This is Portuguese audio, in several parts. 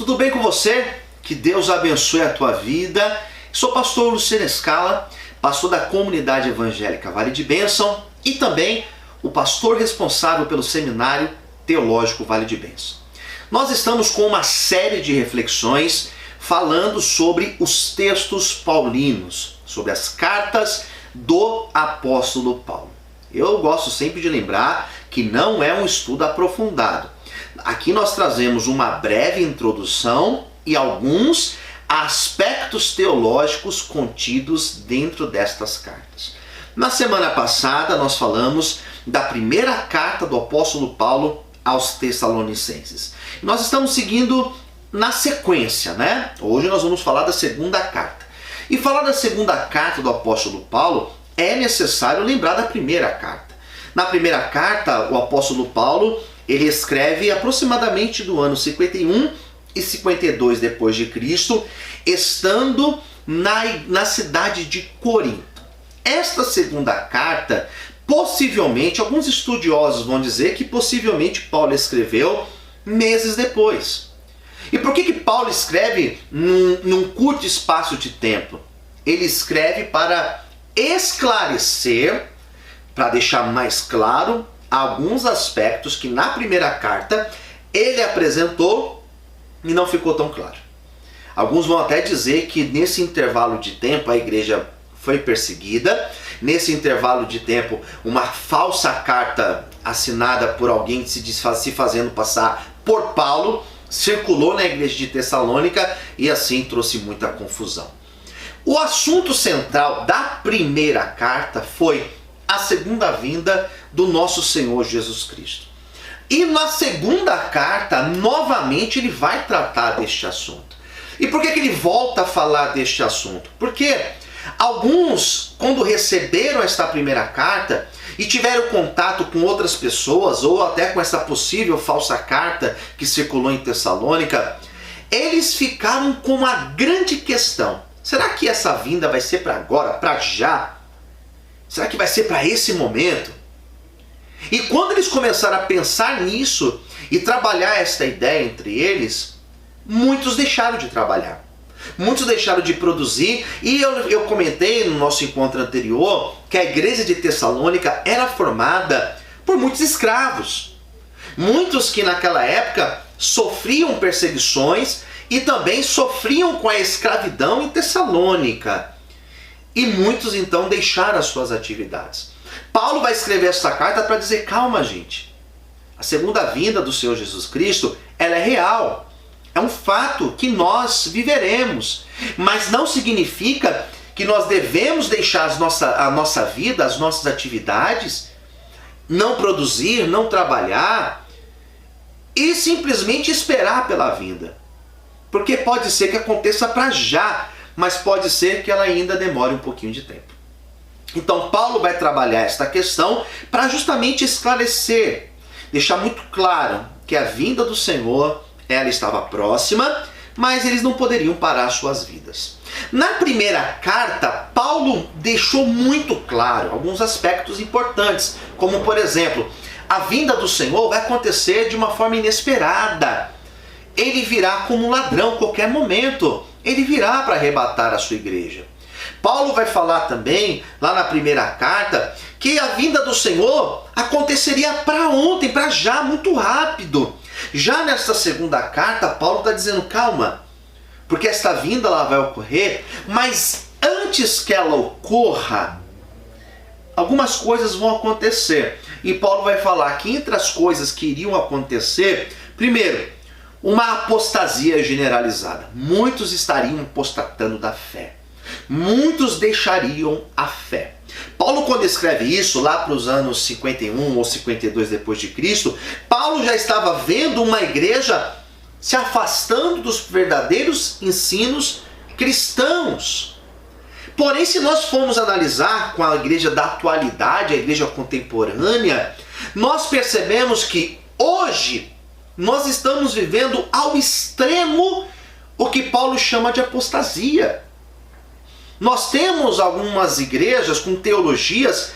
Tudo bem com você? Que Deus abençoe a tua vida. Sou o pastor Luciano Scala, pastor da comunidade evangélica Vale de Bênção e também o pastor responsável pelo seminário teológico Vale de Bênção. Nós estamos com uma série de reflexões falando sobre os textos paulinos, sobre as cartas do apóstolo Paulo. Eu gosto sempre de lembrar que não é um estudo aprofundado. Aqui nós trazemos uma breve introdução e alguns aspectos teológicos contidos dentro destas cartas. Na semana passada nós falamos da primeira carta do apóstolo Paulo aos Tessalonicenses. Nós estamos seguindo na sequência, né? Hoje nós vamos falar da segunda carta. E falar da segunda carta do apóstolo Paulo é necessário lembrar da primeira carta. Na primeira carta, o apóstolo Paulo, ele escreve aproximadamente do ano 51 e 52 depois de Cristo, estando na cidade de Corinto. Esta segunda carta, possivelmente, alguns estudiosos vão dizer que possivelmente Paulo escreveu meses depois. E por que Paulo escreve num curto espaço de tempo? Ele escreve para esclarecer, para deixar mais claro alguns aspectos que na primeira carta ele apresentou e não ficou tão claro. Alguns vão até dizer que nesse intervalo de tempo a igreja foi perseguida, nesse intervalo de tempo uma falsa carta assinada por alguém se fazendo passar por Paulo circulou na igreja de Tessalônica e assim trouxe muita confusão. O assunto central da primeira carta foi a segunda vinda do nosso Senhor Jesus Cristo. E na segunda carta, novamente, ele vai tratar deste assunto. E por que ele volta a falar deste assunto? Porque alguns, quando receberam esta primeira carta e tiveram contato com outras pessoas, ou até com essa possível falsa carta que circulou em Tessalônica, eles ficaram com uma grande questão. Será que essa vinda vai ser para agora, para já? Será que vai ser para esse momento? E quando eles começaram a pensar nisso e trabalhar esta ideia entre eles, muitos deixaram de trabalhar. Muitos deixaram de produzir. E eu comentei no nosso encontro anterior que a igreja de Tessalônica era formada por muitos escravos. Muitos que naquela época sofriam perseguições e também sofriam com a escravidão em Tessalônica. E muitos então deixaram as suas atividades. Paulo vai escrever essa carta para dizer: calma, gente. A segunda vinda do Senhor Jesus Cristo, ela é real. É um fato que nós viveremos. Mas não significa que nós devemos deixar a nossa vida, as nossas atividades, não produzir, não trabalhar e simplesmente esperar pela vinda. Porque pode ser que aconteça para já, mas pode ser que ela ainda demore um pouquinho de tempo. Então Paulo vai trabalhar esta questão para justamente esclarecer, deixar muito claro que a vinda do Senhor, ela estava próxima, mas eles não poderiam parar suas vidas. Na primeira carta, Paulo deixou muito claro alguns aspectos importantes, como por exemplo, a vinda do Senhor vai acontecer de uma forma inesperada. Ele virá como um ladrão a qualquer momento. Ele virá para arrebatar a sua igreja. Paulo vai falar também, lá na primeira carta, que a vinda do Senhor aconteceria para ontem, para já, muito rápido. Já nesta segunda carta, Paulo está dizendo: calma, porque esta vinda ela vai ocorrer, mas antes que ela ocorra, algumas coisas vão acontecer. E Paulo vai falar que entre as coisas que iriam acontecer, primeiro, uma apostasia generalizada. Muitos estariam apostatando da fé. Muitos deixariam a fé. Paulo, quando escreve isso, lá para os anos 51 ou 52 depois de Cristo, Paulo já estava vendo uma igreja se afastando dos verdadeiros ensinos cristãos. Porém, se nós formos analisar com a igreja da atualidade, a igreja contemporânea, nós percebemos que hoje nós estamos vivendo ao extremo o que Paulo chama de apostasia. Nós temos algumas igrejas com teologias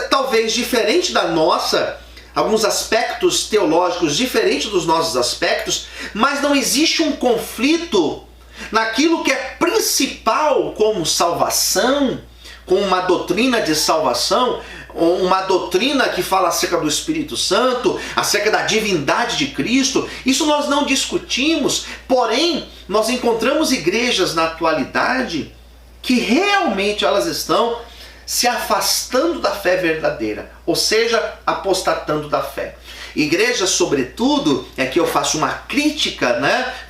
talvez diferente da nossa, alguns aspectos teológicos diferentes dos nossos aspectos, mas não existe um conflito naquilo que é principal como salvação, com uma doutrina de salvação, uma doutrina que fala acerca do Espírito Santo, acerca da divindade de Cristo. Isso nós não discutimos, porém nós encontramos igrejas na atualidade que realmente elas estão se afastando da fé verdadeira, ou seja, apostatando da fé. Igrejas, sobretudo, aqui eu faço uma crítica,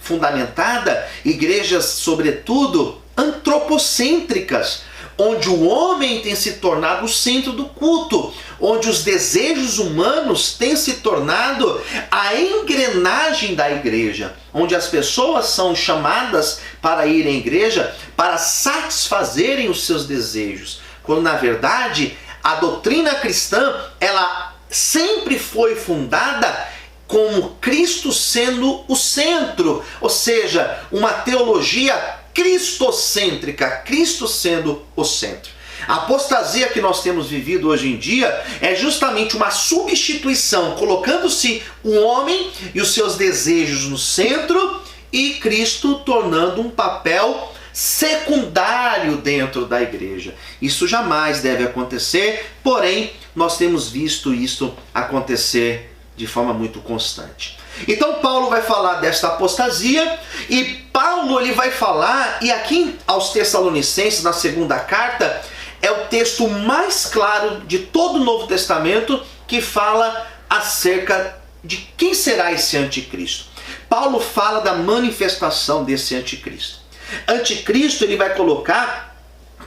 fundamentada, igrejas, sobretudo, antropocêntricas, onde o homem tem se tornado o centro do culto, onde os desejos humanos têm se tornado a engrenagem da igreja, onde as pessoas são chamadas para ir à igreja para satisfazerem os seus desejos, quando na verdade a doutrina cristã, ela sempre foi fundada como Cristo sendo o centro, ou seja, uma teologia cristocêntrica, Cristo sendo o centro. A apostasia que nós temos vivido hoje em dia é justamente uma substituição, colocando-se o homem e os seus desejos no centro e Cristo tornando um papel secundário dentro da igreja. Isso jamais deve acontecer, porém nós temos visto isso acontecer de forma muito constante. Então Paulo vai falar desta apostasia e Paulo ele vai falar, e aqui aos Tessalonicenses, na segunda carta, é o texto mais claro de todo o Novo Testamento que fala acerca de quem será esse anticristo. Paulo fala da manifestação desse anticristo. Anticristo ele vai colocar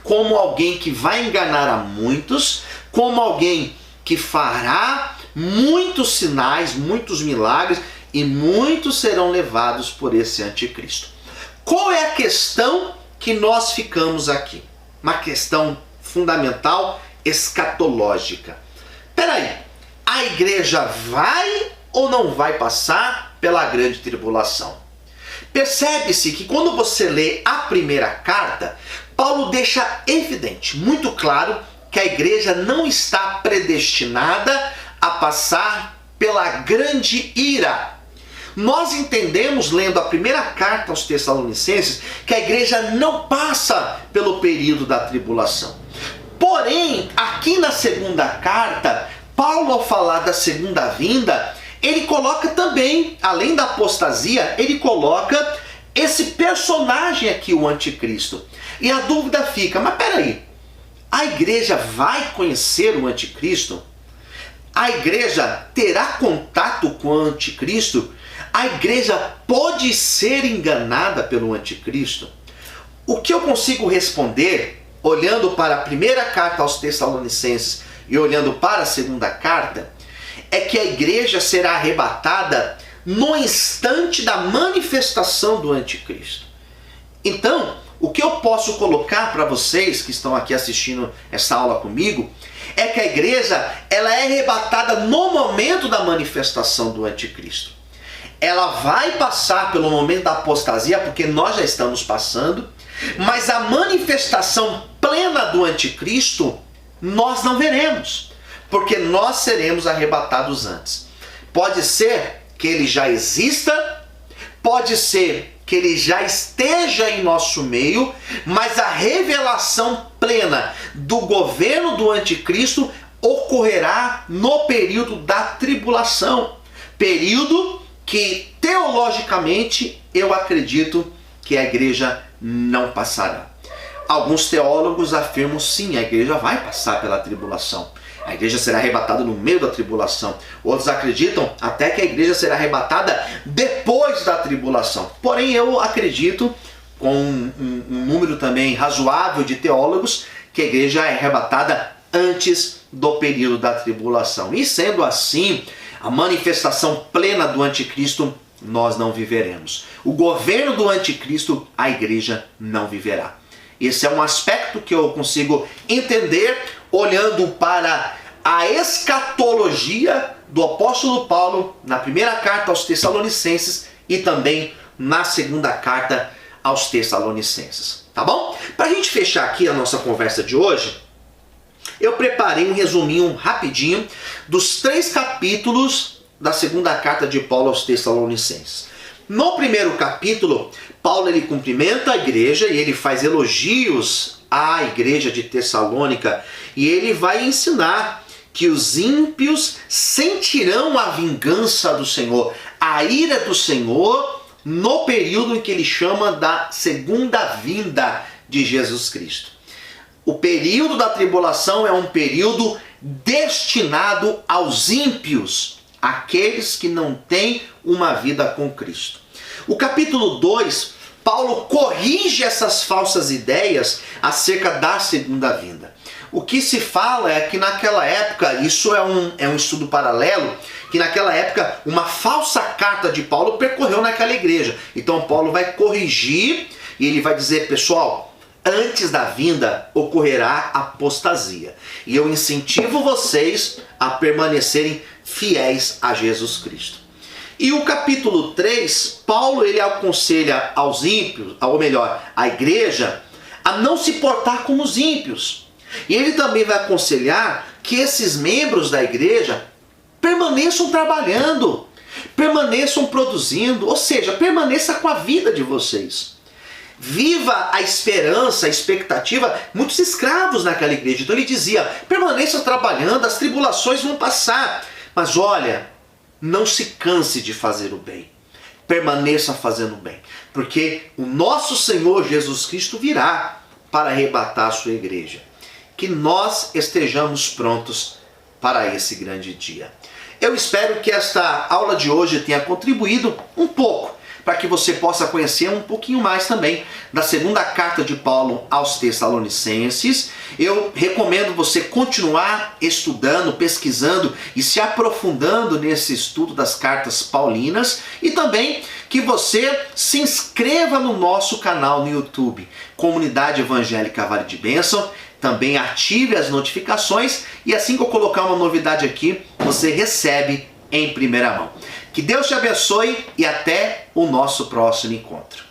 como alguém que vai enganar a muitos, como alguém que fará muitos sinais, muitos milagres, e muitos serão levados por esse anticristo. Qual é a questão que nós ficamos aqui? Uma questão fundamental, escatológica. Peraí, a igreja vai ou não vai passar pela grande tribulação? Percebe-se que quando você lê a primeira carta, Paulo deixa evidente, muito claro, que a igreja não está predestinada a passar pela grande ira. Nós entendemos, lendo a primeira carta aos Tessalonicenses, que a igreja não passa pelo período da tribulação. Porém, aqui na segunda carta, Paulo, ao falar da segunda vinda, ele coloca também, além da apostasia, ele coloca esse personagem aqui, o anticristo. E a dúvida fica, mas peraí, a igreja vai conhecer o anticristo? A igreja terá contato com o anticristo? A igreja pode ser enganada pelo anticristo? O que eu consigo responder, olhando para a primeira carta aos Tessalonicenses e olhando para a segunda carta, é que a igreja será arrebatada no instante da manifestação do anticristo. Então, o que eu posso colocar para vocês que estão aqui assistindo essa aula comigo, é que a igreja ela é arrebatada no momento da manifestação do anticristo. Ela vai passar pelo momento da apostasia, porque nós já estamos passando, mas a manifestação plena do anticristo nós não veremos, porque nós seremos arrebatados antes. Pode ser que ele já exista, pode ser que ele já esteja em nosso meio, mas a revelação plena do governo do anticristo ocorrerá no período da tribulação, período que teologicamente eu acredito que a igreja não passará. Alguns teólogos afirmam sim, a igreja vai passar pela tribulação. A igreja será arrebatada no meio da tribulação. Outros acreditam até que a igreja será arrebatada depois da tribulação. Porém, eu acredito, com um número também razoável de teólogos, que a igreja é arrebatada antes do período da tribulação. E sendo assim, a manifestação plena do anticristo nós não viveremos. O governo do anticristo, a igreja não viverá. Esse é um aspecto que eu consigo entender olhando para a escatologia do apóstolo Paulo na primeira carta aos Tessalonicenses e também na segunda carta aos Tessalonicenses. Tá bom? Para a gente fechar aqui a nossa conversa de hoje, eu preparei um resuminho rapidinho dos 3 capítulos da segunda carta de Paulo aos Tessalonicenses. No primeiro capítulo, Paulo ele cumprimenta a igreja e ele faz elogios à igreja de Tessalônica e ele vai ensinar que os ímpios sentirão a vingança do Senhor, a ira do Senhor, no período em que ele chama da segunda vinda de Jesus Cristo. O período da tribulação é um período destinado aos ímpios, aqueles que não têm uma vida com Cristo. O capítulo 2, Paulo corrige essas falsas ideias acerca da segunda vinda. O que se fala é que naquela época, isso é um estudo paralelo, que naquela época uma falsa carta de Paulo percorreu naquela igreja. Então Paulo vai corrigir e ele vai dizer, pessoal, antes da vinda ocorrerá apostasia. E eu incentivo vocês a permanecerem fiéis a Jesus Cristo. E o capítulo 3, Paulo ele aconselha aos ímpios, ou melhor, a igreja, a não se portar como os ímpios. E ele também vai aconselhar que esses membros da igreja permaneçam trabalhando, permaneçam produzindo, ou seja, permaneça com a vida de vocês. Viva a esperança, a expectativa, muitos escravos naquela igreja. Então ele dizia, permaneça trabalhando, as tribulações vão passar. Mas olha, não se canse de fazer o bem. Permaneça fazendo o bem. Porque o nosso Senhor Jesus Cristo virá para arrebatar a sua igreja. Que nós estejamos prontos para esse grande dia. Eu espero que esta aula de hoje tenha contribuído um pouco para que você possa conhecer um pouquinho mais também da segunda carta de Paulo aos Tessalonicenses. Eu recomendo você continuar estudando, pesquisando e se aprofundando nesse estudo das cartas paulinas e também que você se inscreva no nosso canal no YouTube, Comunidade Evangélica Vale de Bênção. Também ative as notificações e assim que eu colocar uma novidade aqui, você recebe em primeira mão. Que Deus te abençoe e até o nosso próximo encontro.